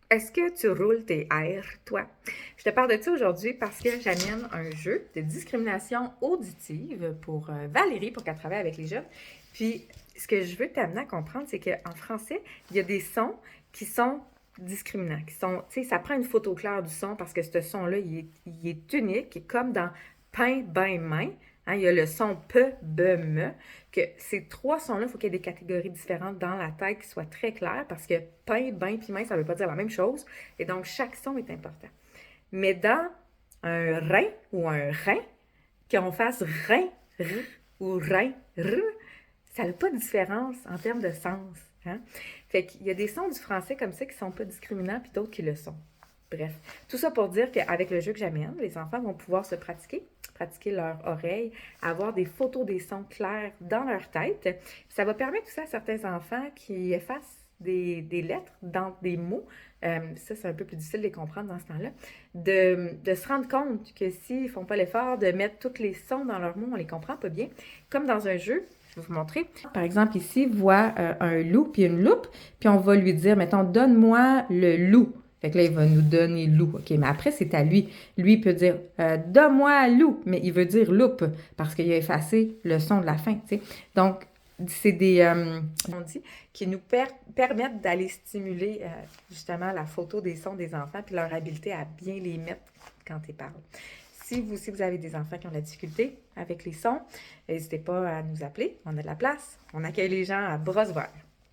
Est-ce que tu roules tes R, toi? Je te parle de ça aujourd'hui parce que j'amène un jeu de discrimination auditive pour Valérie, pour qu'elle travaille avec les jeunes. Puis, ce que je veux t'amener à comprendre, c'est qu'en français, il y a des sons qui sont discriminants, qui sont, tu sais, ça prend une photo claire du son parce que ce son-là, il est unique, comme dans pain, bain, main. Hein, il y a le son pe, be, me, que ces trois sons-là, il faut qu'il y ait des catégories différentes dans la tête qui soient très claires parce que pain, bain puis main, ça ne veut pas dire la même chose. Et donc, chaque son est important. Mais dans un rein ou un rein, qu'on fasse rein, r ou rein, r, ça n'a pas de différence en termes de sens. Hein? Fait qu'il y a des sons du français comme ça qui sont pas discriminants puis d'autres qui le sont. Bref, tout ça pour dire qu'avec le jeu que j'amène, les enfants vont pouvoir se pratiquer leur oreille, avoir des photos des sons clairs dans leur tête. Ça va permettre aussi à certains enfants qui effacent des lettres dans des mots, ça c'est un peu plus difficile de les comprendre dans ce temps-là, de se rendre compte que s'ils ne font pas l'effort de mettre tous les sons dans leurs mots, on ne les comprend pas bien. Comme dans un jeu, je vais vous montrer. Par exemple, ici, voit un loup puis une loupe, puis on va lui dire, mettons, donne-moi le loup. Fait que là, il va nous donner loup. OK, mais après, c'est à lui. Lui, il peut dire donne-moi loup, mais il veut dire loupe parce qu'il a effacé le son de la fin. Tu sais. Donc, c'est des, on dit, qui nous permettent d'aller stimuler justement la photo des sons des enfants puis leur habileté à bien les mettre quand ils parlent. Si vous aussi vous avez des enfants qui ont de la difficulté avec les sons, n'hésitez pas à nous appeler. On a de la place. On accueille les gens à bras ouverts.